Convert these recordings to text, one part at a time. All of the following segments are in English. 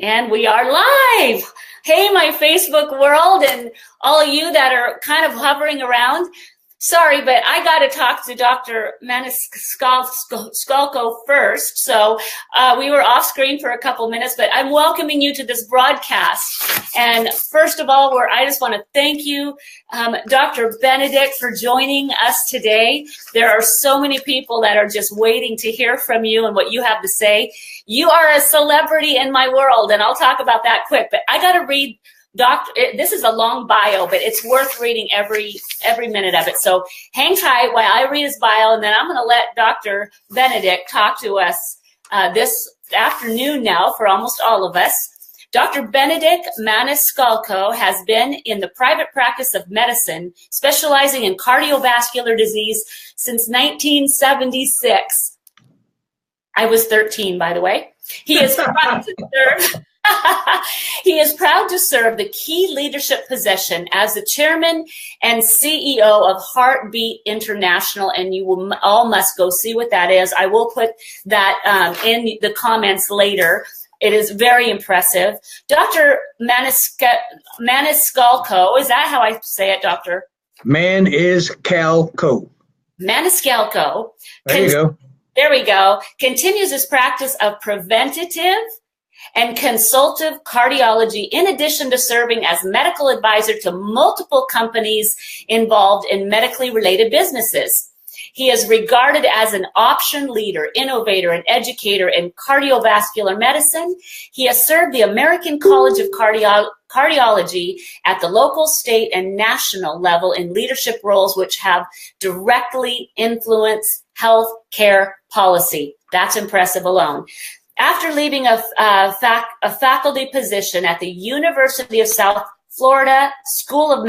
And we are live. Hey, my Facebook world and all of you that are kind of hovering around. Sorry, but I got to talk to Dr. Maniscalco first. So we were off screen for a couple minutes, but I'm welcoming you to this broadcast. And first of all, I just want to thank you, Dr. Benedict, for joining us today. There are so many people that are just waiting to hear from you and what you have to say. You are a celebrity in my world, and I'll talk about that quick. But I got to read. This is a long bio, but it's worth reading every minute of it. So hang tight while I read his bio, and then I'm going to let Dr. Benedict talk to us this afternoon now for almost all of us. Dr. Benedict Maniscalco has been in the private practice of medicine, specializing in cardiovascular disease since 1976. I was 13, by the way. He is proud to serve. He is proud to serve the key leadership position as the chairman and CEO of Heartbeat International, and you will all must go see what that is. I will put that in the comments later. It is very impressive. Dr. Maniscalco, is that how I say it, Doctor? Maniscalco. Maniscalco. There you go. There we go. Continues his practice of preventative and consultative cardiology, in addition to serving as medical advisor to multiple companies involved in medically related businesses. He is regarded as an option leader, innovator, and educator in cardiovascular medicine. He has served the American College of Cardiology at the local, state, and national level in leadership roles which have directly influenced health care policy. That's impressive alone. After leaving a faculty position at the University of South Florida School of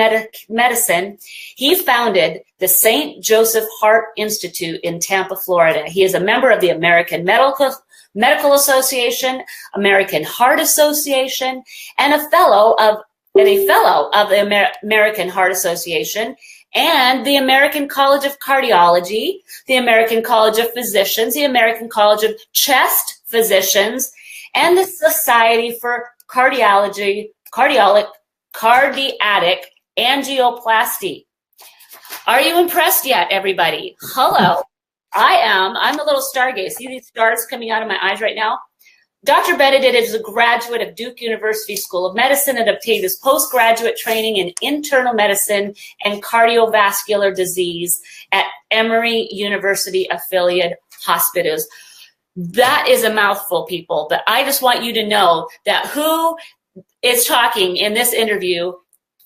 Medicine, he founded the St. Joseph Heart Institute in Tampa, Florida. He is a member of the American Medical Association, American Heart Association, and a fellow of the American Heart Association, and the American College of Cardiology, the American College of Physicians, the American College of Chest Physicians, and the Society for Cardiac Angioplasty. Are you impressed yet, everybody? Hello. I am. I'm a little stargaze. See these stars coming out of my eyes right now? Dr. Benedict is a graduate of Duke University School of Medicine and obtained his postgraduate training in internal medicine and cardiovascular disease at Emory University affiliate hospitals. That is a mouthful, people, but I just want you to know that who is talking in this interview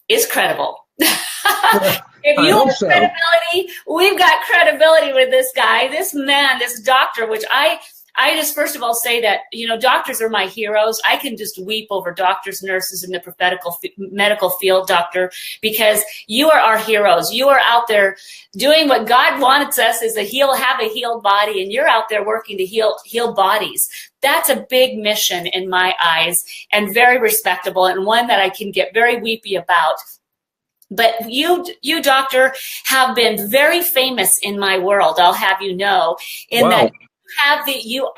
is credible. If you have credibility, we've got credibility with this guy, this man, this doctor, which I just first of all say that, you know, doctors are my heroes. I can just weep over doctors, nurses in the medical field, doctor, because you are our heroes. You are out there doing what God wants us is have a healed body, and you're out there working to heal bodies. That's a big mission in my eyes and very respectable, and one that I can get very weepy about. But you, doctor, have been very famous in my world. I'll have you know, in that you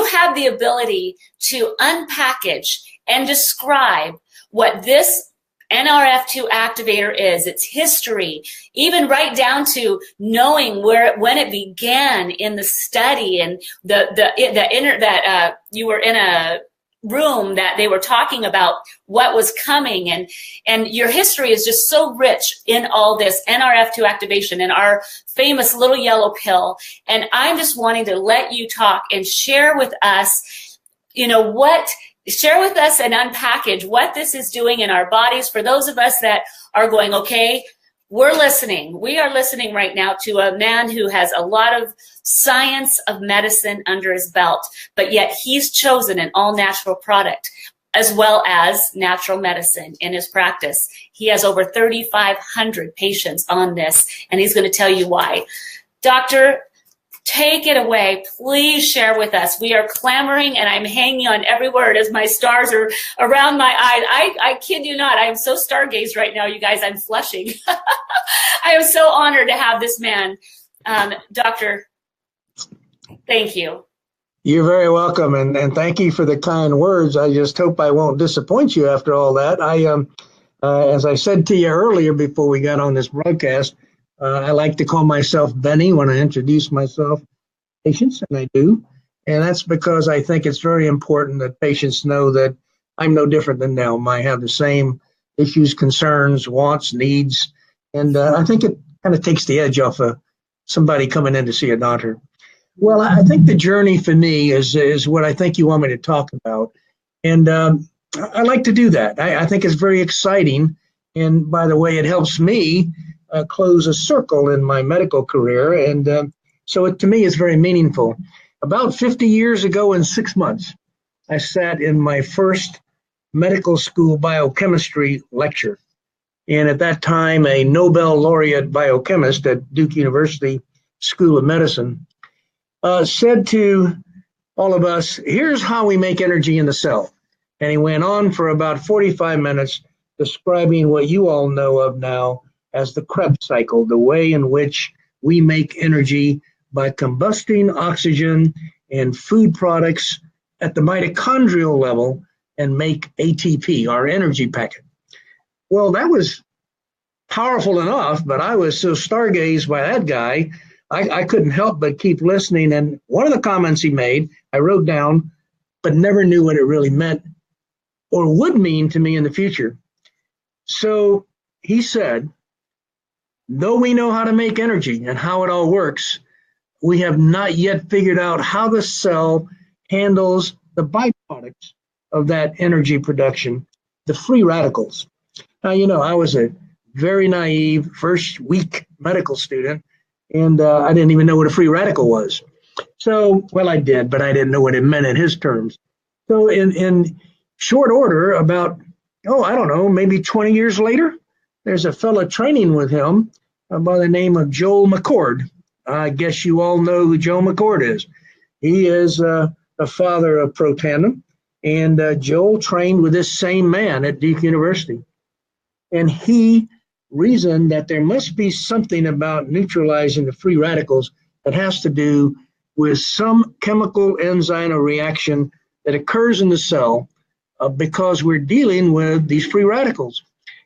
have the ability to unpackage and describe what this NRF2 activator is, its history, even right down to knowing when it began in the study, and you were in a room that they were talking about what was coming, and your history is just so rich in all this NRF2 activation and our famous little yellow pill. And I'm just wanting to let you talk and share with us, share with us and unpackage what this is doing in our bodies for those of us that are going, okay, we're listening. We are listening right now to a man who has a lot of science of medicine under his belt, but yet he's chosen an all-natural product as well as natural medicine in his practice. He has over 3,500 patients on this, and he's going to tell you why. Doctor, take it away. Please share with us. We are clamoring, and I'm hanging on every word as my stars are around my eyes. I kid you not. I am so stargazed right now, you guys. I'm flushing. I am so honored to have this man. Doctor, thank you. You're very welcome, and thank you for the kind words. I just hope I won't disappoint you after all that. As I said to you earlier before we got on this broadcast, I like to call myself Benny when I introduce myself to patients, and I do. And that's because I think it's very important that patients know that I'm no different than them. I have the same issues, concerns, wants, needs, and I think it kind of takes the edge off of somebody coming in to see a doctor. Well, I think the journey for me is what I think you want me to talk about, and I like to do that. I think it's very exciting, and by the way, it helps me close a circle in my medical career, and so to me, it's very meaningful. About 50 years ago, in 6 months, I sat in my first medical school biochemistry lecture, and at that time, a Nobel laureate biochemist at Duke University School of Medicine said to all of us, here's how we make energy in the cell. And he went on for about 45 minutes describing what you all know of now as the Krebs cycle, the way in which we make energy by combusting oxygen and food products at the mitochondrial level and make ATP, our energy packet. Well, that was powerful enough, but I was so stargazed by that guy, I couldn't help but keep listening. And one of the comments he made, I wrote down, but never knew what it really meant or would mean to me in the future. So he said, though we know how to make energy and how it all works, we have not yet figured out how the cell handles the byproducts of that energy production, the free radicals. Now, I was a very naive first week medical student, and I didn't even know what a free radical was. So, well, I did, but I didn't know what it meant in his terms. So in short order, about, I don't know, maybe 20 years later, there's a fellow training with him by the name of Joel McCord. I guess you all know who Joel McCord is. He is a father of Protandim, and Joel trained with this same man at Duke University. And he reasoned that there must be something about neutralizing the free radicals that has to do with some chemical enzyme or reaction that occurs in the cell because we're dealing with these free radicals.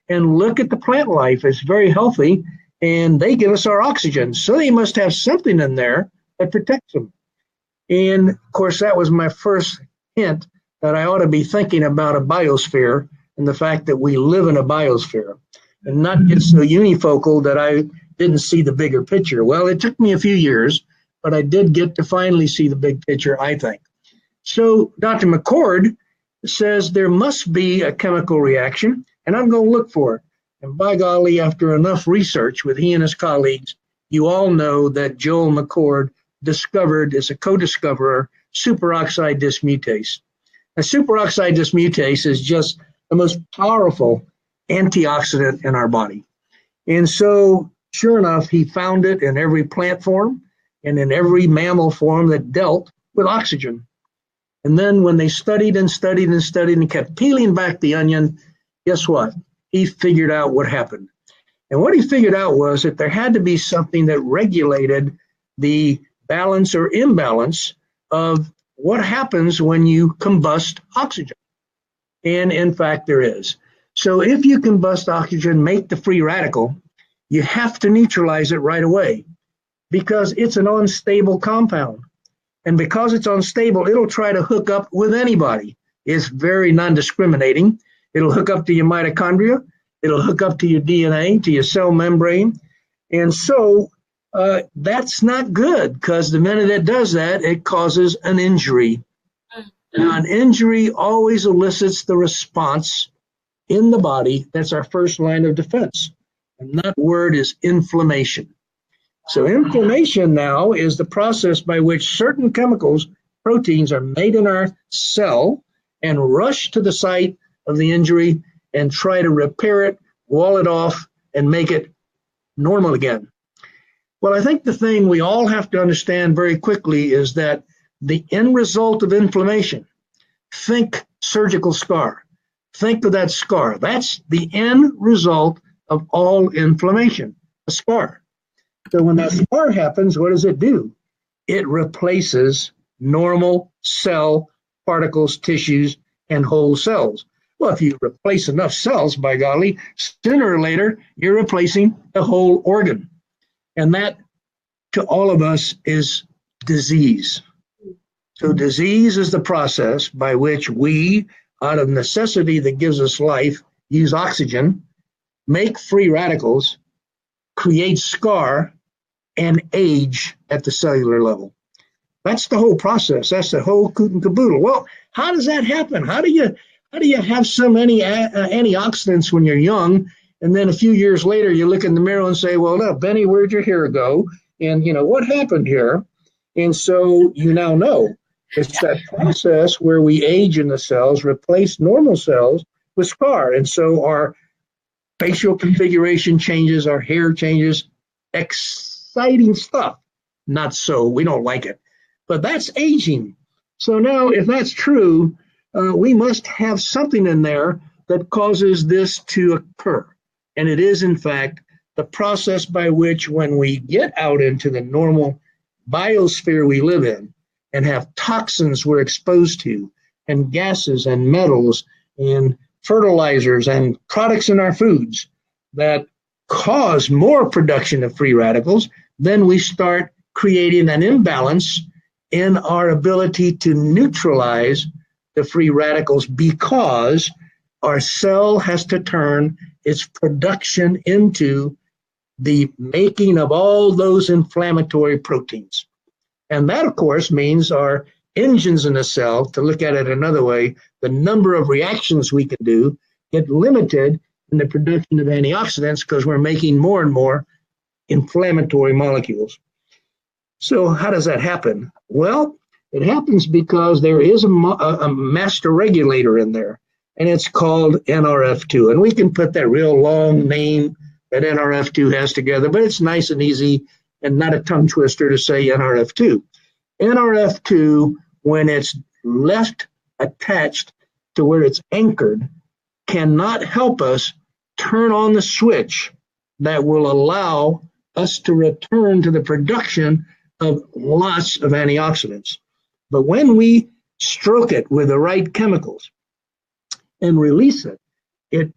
And look at the plant life. It's very healthy, and they give us our oxygen. So they must have something in there that protects them. And, of course, that was my first hint that I ought to be thinking about a biosphere and the fact that we live in a biosphere and not get so unifocal that I didn't see the bigger picture. Well, it took me a few years, but I did get to finally see the big picture, I think. So Dr. McCord says there must be a chemical reaction, and I'm going to look for it. And by golly, after enough research with he and his colleagues, you all know that Joel McCord discovered, as a co-discoverer, superoxide dismutase. Now, superoxide dismutase is just the most powerful antioxidant in our body. And so, sure enough, he found it in every plant form and in every mammal form that dealt with oxygen. And then when they studied and studied and studied and kept peeling back the onion, guess what? He figured out what happened. And what he figured out was that there had to be something that regulated the balance or imbalance of what happens when you combust oxygen. And in fact, there is. So if you combust oxygen, make the free radical, you have to neutralize it right away because it's an unstable compound. And because it's unstable, it'll try to hook up with anybody. It's very non-discriminating. It'll hook up to your mitochondria. It'll hook up to your DNA, to your cell membrane. And so that's not good because the minute it does that, it causes an injury. Now, an injury always elicits the response in the body. That's our first line of defense. And that word is inflammation. So inflammation now is the process by which certain chemicals, proteins, are made in our cell and rush to the site of the injury and try to repair it, wall it off, and make it normal again. Well, I think the thing we all have to understand very quickly is that the end result of inflammation, think surgical scar. Think of that scar. That's the end result of all inflammation, a scar. So when that scar happens, what does it do? It replaces normal cell, particles, tissues, and whole cells. Well, if you replace enough cells, by golly, sooner or later, you're replacing the whole organ. And that, to all of us, is disease. So disease is the process by which we, out of necessity that gives us life, use oxygen, make free radicals, create scar, and age at the cellular level. That's the whole process. That's the whole coot and caboodle. Well, how does that happen? How do you have so many antioxidants when you're young, and then a few years later you look in the mirror and say, well, no, Benny, where'd your hair go? And what happened here? And so you now know. It's that process where we age in the cells, replace normal cells with scar. And so our facial configuration changes, our hair changes, exciting stuff. Not so, we don't like it. But that's aging. So now, if that's true, we must have something in there that causes this to occur. And it is, in fact, the process by which, when we get out into the normal biosphere we live in and have toxins we're exposed to, and gases and metals and fertilizers and products in our foods that cause more production of free radicals, then we start creating an imbalance in our ability to neutralize the free radicals, because our cell has to turn its production into the making of all those inflammatory proteins. And that, of course, means our engines in the cell, to look at it another way, the number of reactions we can do get limited in the production of antioxidants because we're making more and more inflammatory molecules. So how does that happen? Well, it happens because there is a master regulator in there, and it's called NRF2. And we can put that real long name that NRF2 has together, but it's nice and easy and not a tongue twister to say NRF2. NRF2, when it's left attached to where it's anchored, cannot help us turn on the switch that will allow us to return to the production of lots of antioxidants. But when we stroke it with the right chemicals and release it, it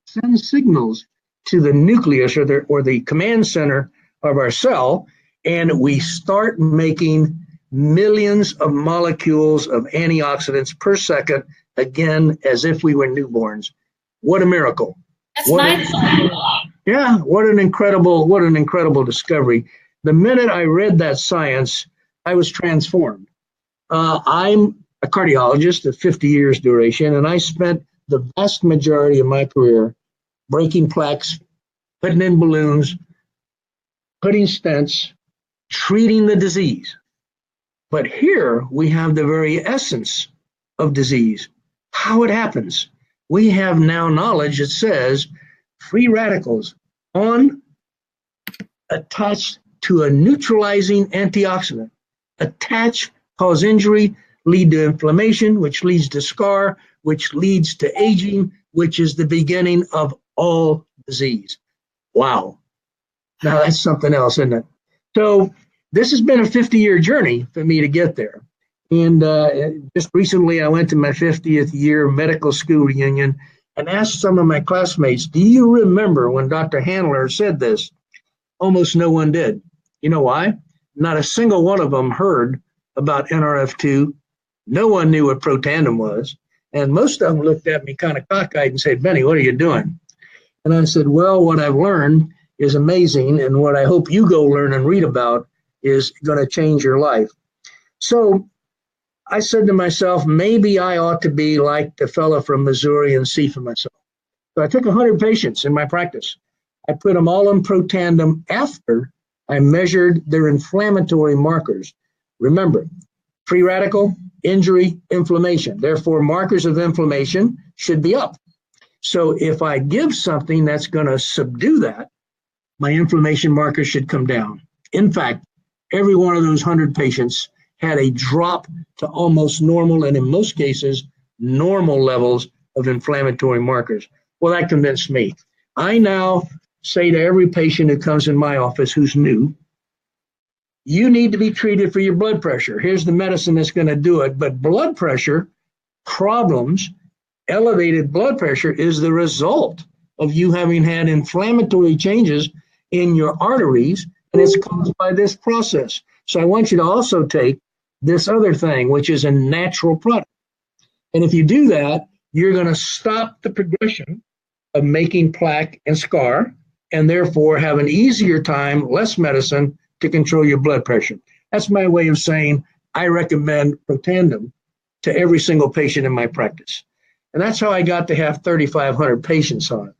sends signals to the nucleus or the command center of our cell, and we start making millions of molecules of antioxidants per second, again, as if we were newborns. What a miracle. That's mind-blowing. Yeah, what an incredible discovery. The minute I read that science, I was transformed. I'm a cardiologist of 50 years duration, and I spent the vast majority of my career breaking plaques, putting in balloons, putting stents, treating the disease. But here we have the very essence of disease, how it happens. We have now knowledge that says free radicals attached to a neutralizing antioxidant, attach, cause injury, lead to inflammation, which leads to scar, which leads to aging, which is the beginning of all disease. Wow. Now that's something else, isn't it? So this has been a 50-year journey for me to get there. And just recently I went to my 50th year medical school reunion and asked some of my classmates, do you remember when Dr. Handler said this? Almost no one did. You know why? Not a single one of them heard about NRF2. No one knew what Protandim was. And most of them looked at me kind of cockeyed and said, Benny, what are you doing? And I said, well, what I've learned is amazing, and what I hope you go learn and read about is going to change your life. So I said to myself, maybe I ought to be like the fella from Missouri and see for myself. So I took 100 patients in my practice. I put them all on Protandim after I measured their inflammatory markers. Remember, free radical, injury, inflammation. Therefore, markers of inflammation should be up. So if I give something that's going to subdue that, my inflammation markers should come down. In fact, every one of those 100 patients had a drop to almost normal, and in most cases, normal levels of inflammatory markers. Well, that convinced me. I now say to every patient who comes in my office who's new, you need to be treated for your blood pressure. Here's the medicine that's going to do it. But blood pressure problems, elevated blood pressure, is the result of you having had inflammatory changes in your arteries, and it's caused by this process. So I want you to also take this other thing, which is a natural product. And if you do that, you're going to stop the progression of making plaque and scar, and therefore have an easier time, less medicine, to control your blood pressure. That's my way of saying I recommend Protandim to every single patient in my practice. And that's how I got to have 3,500 patients on it.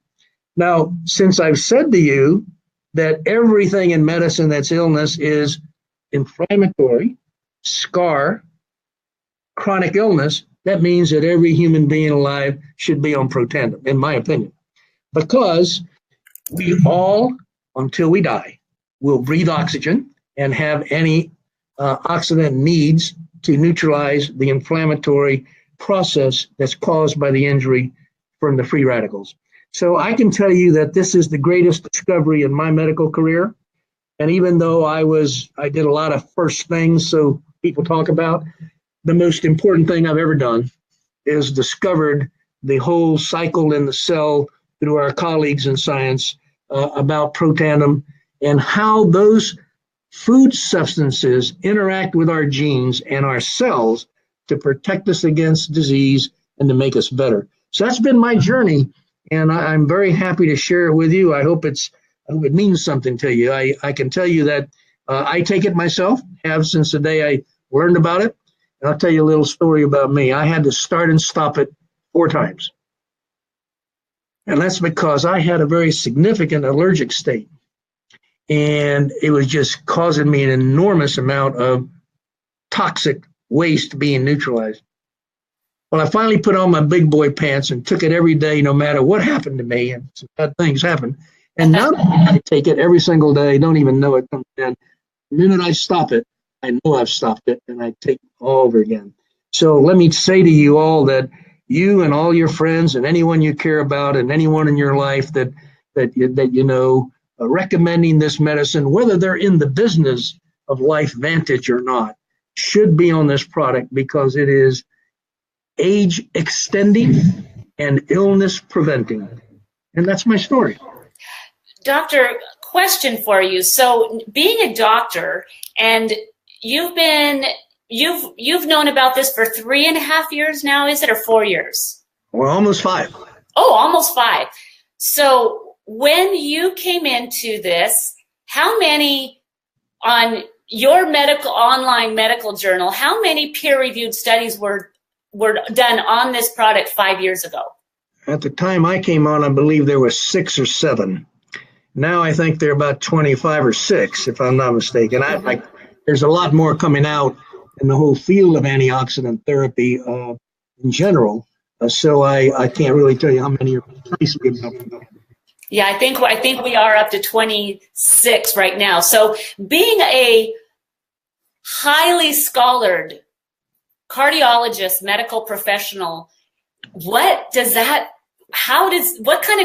Now, since I've said to you that everything in medicine that's illness is inflammatory, scar, chronic illness, that means that every human being alive should be on Protandim, in my opinion. Because we all, until we die, will breathe oxygen and have any oxidant needs to neutralize the inflammatory process that's caused by the injury from the free radicals. So I can tell you that this is the greatest discovery in my medical career. And even though I did a lot of first things, so people talk about, the most important thing I've ever done is discovered the whole cycle in the cell through our colleagues in science about Protandim and how those food substances interact with our genes and our cells to protect us against disease and to make us better. So that's been my journey, and I'm very happy to share it with you. I hope it means something to you. I can tell you that I take it myself, have since the day I learned about it. And I'll tell you a little story about me. I had to start and stop it 4 times. And that's because I had a very significant allergic state. And it was just causing me an enormous amount of toxic waste being neutralized. Well, I finally put on my big boy pants and took it every day, no matter what happened to me. And some bad things happened. And now I take it every single day, don't even know it comes in. The minute I stop it, I know I've stopped it, and I take it all over again. So let me say to you all that you and all your friends and anyone you care about and anyone in your life that you know, recommending this medicine, whether they're in the business of Life Vantage or not, should be on this product because it is age extending and illness preventing. And that's my story. Doctor, question for you. So being a doctor, and you've known about this for 3.5 years now, is it, or 4 years? Well, almost 5. Oh, almost 5. So when you came into this, how many on your online medical journal, how many peer-reviewed studies were done on this product 5 years ago? At the time I came on, I believe there were 6 or 7. Now I think they're about 25 or 6, if I'm not mistaken. There's a lot more coming out in the whole field of antioxidant therapy in general. So I can't really tell you how many are precisely about. Yeah, I think we are up to 26 right now. So being a highly scholared cardiologist, medical professional, what kind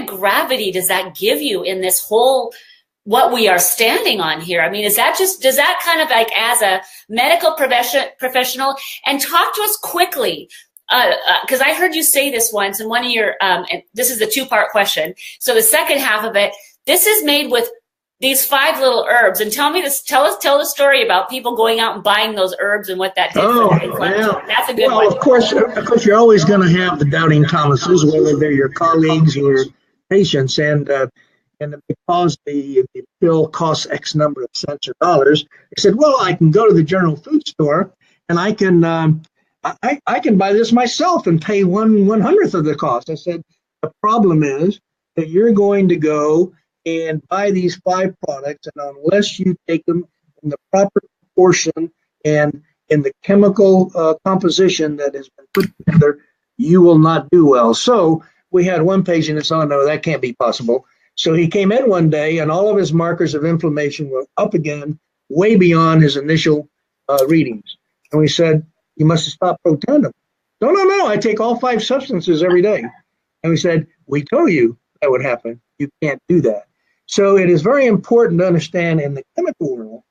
of gravity does that give you in this whole, what we are standing on here? I mean, does that kind of like, as a medical professional, and talk to us quickly, because I heard you say this once in one of your, and this is a 2-part question. So the second half of it, this is made with these 5 little herbs, and tell the story about people going out and buying those herbs and what that did for their inflammation. Yeah. That's a good one. Well, of course, you're always going to have the doubting Thomases, whether they're your colleagues or patients, and because the pill costs X number of cents or dollars, they said, well, I can go to the general food store and I can buy this myself and pay 1/100th of the cost. I said, the problem is that you're going to go and buy these 5 products, and unless you take them in the proper proportion and in the chemical composition that has been put together, you will not do well. So we had one patient that said, oh, no, that can't be possible. So he came in one day, and all of his markers of inflammation were up again, way beyond his initial readings. And we said, you must have stopped Protandim. No, I take all 5 substances every day. And we said, we told you that would happen. You can't do that. So it is very important to understand in the chemical world,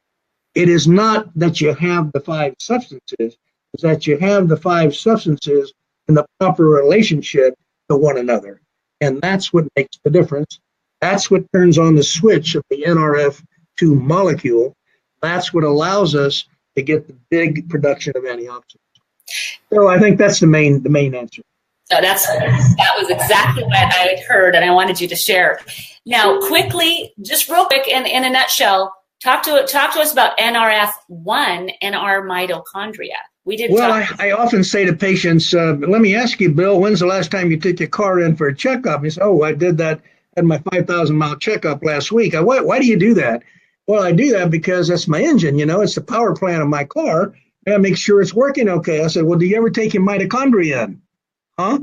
it is not that you have the 5 substances, it's that you have the 5 substances in the proper relationship to one another. And that's what makes the difference. That's what turns on the switch of the NRF2 molecule. That's what allows us to get the big production of antioxidants. So I think that's the main answer. So that was exactly what I had heard, and I wanted you to share. Now, quickly, just real quick, in a nutshell, talk to us about NRF1 and our mitochondria. I often say to patients, let me ask you, Bill, when's the last time you took your car in for a checkup? He said, oh, I did that at my 5,000-mile checkup last week. Why do you do that? Well, I do that because that's my engine, it's the power plant of my car. I gotta make sure it's working okay. I said, well, do you ever take your mitochondria in? Huh?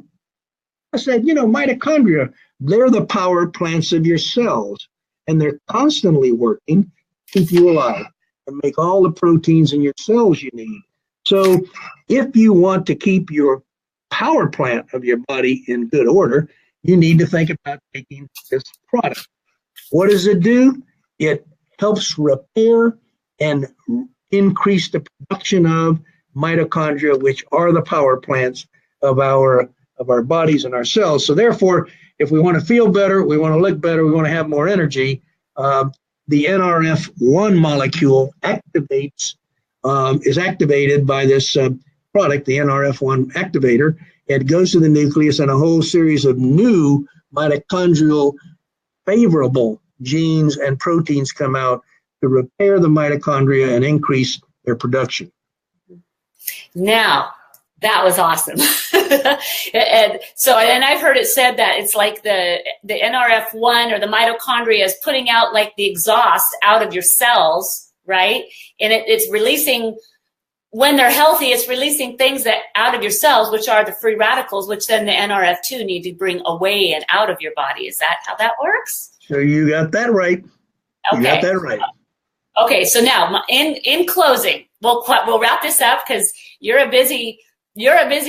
I said, mitochondria, they're the power plants of your cells, and they're constantly working to keep you alive and make all the proteins in your cells you need. So if you want to keep your power plant of your body in good order, you need to think about taking this product. What does it do? It helps repair and increase the production of mitochondria, which are the power plants of our bodies and our cells. So therefore, if we want to feel better, we want to look better, we want to have more energy, the NRF1 molecule is activated by this product, the NRF1 activator. It goes to the nucleus, and a whole series of new mitochondrial favorable genes and proteins come out to repair the mitochondria and increase their production. Now, that was awesome. and I've heard it said that it's like the NRF1 or the mitochondria is putting out like the exhaust out of your cells, right? And it's releasing, when they're healthy, it's releasing things that out of your cells, which are the free radicals, which then the NRF2 need to bring away and out of your body. Is that how that works? So you got that right. Okay. You got that right. Okay, so now in closing, we'll wrap this up because you're a busy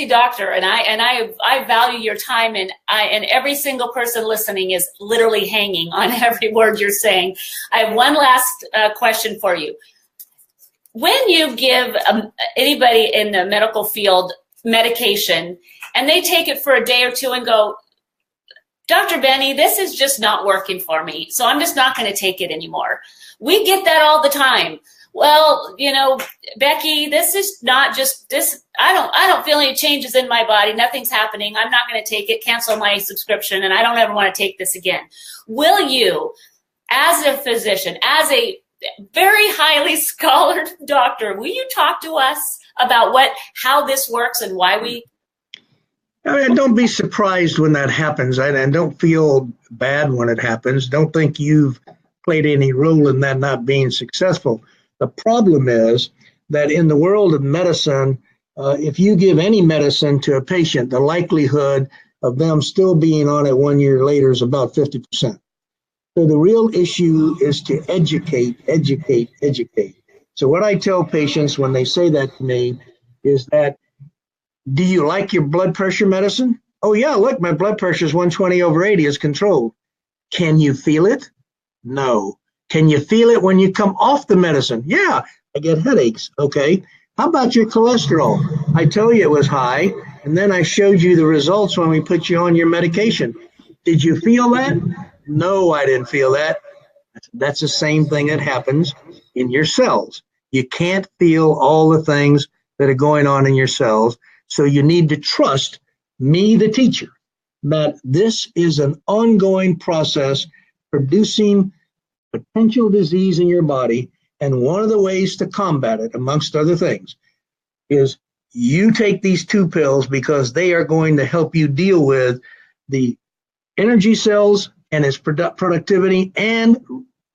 doctor, and I value your time, and every single person listening is literally hanging on every word you're saying. I have one last question for you. When you give anybody in the medical field medication and they take it for a day or two and go, Dr. Benny, this is just not working for me, so I'm just not going to take it anymore. We get that all the time. Well, Becky, this is not just this. I don't feel any changes in my body. Nothing's happening. I'm not going to take it. Cancel my subscription, and I don't ever want to take this again. Will you, as a physician, as a very highly scholared doctor, will you talk to us about how this works and why we? Don't be surprised when that happens, and don't feel bad when it happens. Don't think you've played any role in that not being successful. The problem is that in the world of medicine, if you give any medicine to a patient, the likelihood of them still being on it 1 year later is about 50%. So the real issue is to educate. So what I tell patients when they say that to me is that, do you like your blood pressure medicine? Oh yeah, look, my blood pressure is 120/80, it's controlled. Can you feel it? No. Can you feel it when you come off the medicine? Yeah, I get headaches. Okay. How about your cholesterol? I tell you it was high, and then I showed you the results when we put you on your medication. Did you feel that? No, I didn't feel that. That's the same thing that happens in your cells. You can't feel all the things that are going on in your cells, so you need to trust me, the teacher, that this is an ongoing process producing potential disease in your body, and one of the ways to combat it, amongst other things, is you take these 2 pills because they are going to help you deal with the energy cells and its productivity and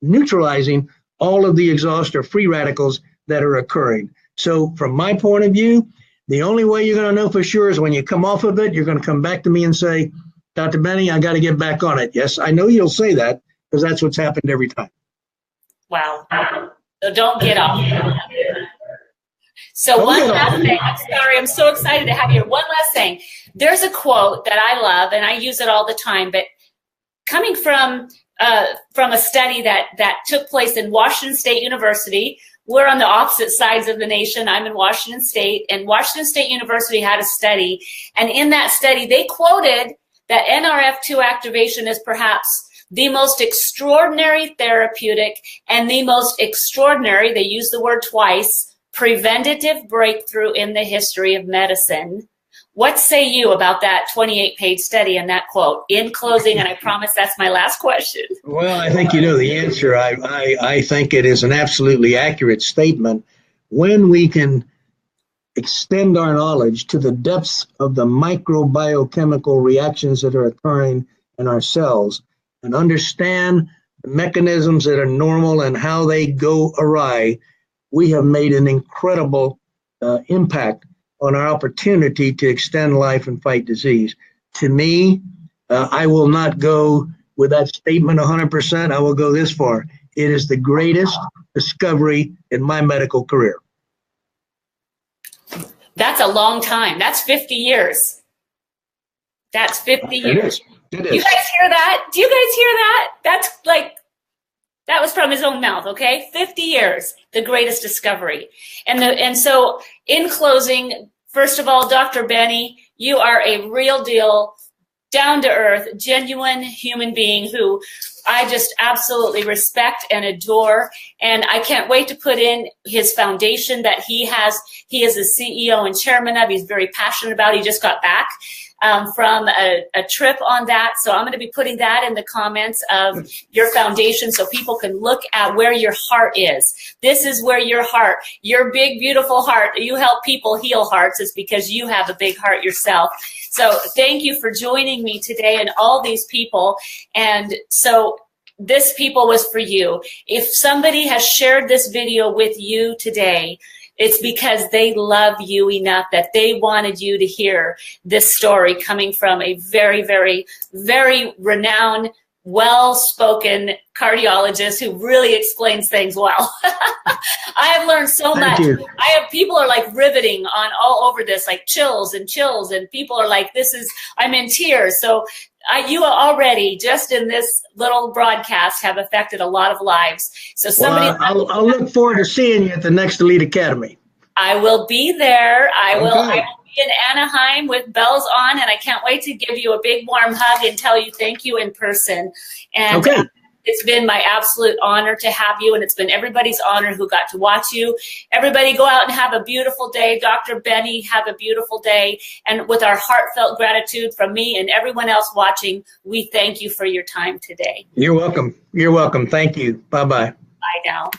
neutralizing all of the exhaust or free radicals that are occurring. So from my point of view, the only way you're going to know for sure is when you come off of it, you're going to come back to me and say, Dr. Benny, I got to get back on it. Yes, I know you'll say that, because that's what's happened every time. Wow. So don't get off. So one last thing. I'm sorry. I'm so excited to have you here. One last thing. There's a quote that I love, and I use it all the time, but coming from a study that took place in Washington State University, we're on the opposite sides of the nation. I'm in Washington State, and Washington State University had a study. And in that study, they quoted that NRF2 activation is perhaps the most extraordinary therapeutic and the most extraordinary, they use the word twice, preventative breakthrough in the history of medicine. What say you about that 28-page study and that quote? In closing, and I promise that's my last question. Well, I think you know the answer. I think it is an absolutely accurate statement. When we can extend our knowledge to the depths of the microbiochemical reactions that are occurring in our cells and understand the mechanisms that are normal and how they go awry, we have made an incredible impact on our opportunity to extend life and fight disease. To me, I will not go with that statement 100%. I will go this far. It is the greatest discovery in my medical career. That's a long time. That's 50 years. That's 50 years. It is. You guys hear that? Do you guys hear that? That's like, that was from his own mouth, okay? 50 years, the greatest discovery. And so in closing, first of all, Dr. Benny, you are a real deal, down to earth, genuine human being who I just absolutely respect and adore. And I can't wait to put in his foundation that he is the CEO and chairman of. He's very passionate about. He just got back from a trip on that. So I'm going to be putting that in the comments of your foundation so people can look at where your heart is. This is where your heart, your big, beautiful heart, you help people heal hearts, is because you have a big heart yourself. So thank you for joining me today and all these people. And so this people was for you. If somebody has shared this video with you today, it's because they love you enough that they wanted you to hear this story coming from a very, very, very renowned, well-spoken cardiologist who really explains things well. I have learned so much. People are like riveting on all over this, like chills, and people are like, I'm in tears. So you already, just in this little broadcast, have affected a lot of lives. So I'll look forward to seeing you at the next Elite Academy. I will be there. I will be in Anaheim with bells on, and I can't wait to give you a big warm hug and tell you thank you in person. And it's been my absolute honor to have you, and it's been everybody's honor who got to watch you. Everybody go out and have a beautiful day. Dr. Benny, have a beautiful day. And with our heartfelt gratitude from me and everyone else watching, we thank you for your time today. You're welcome. You're welcome. Thank you. Bye-bye. Bye now.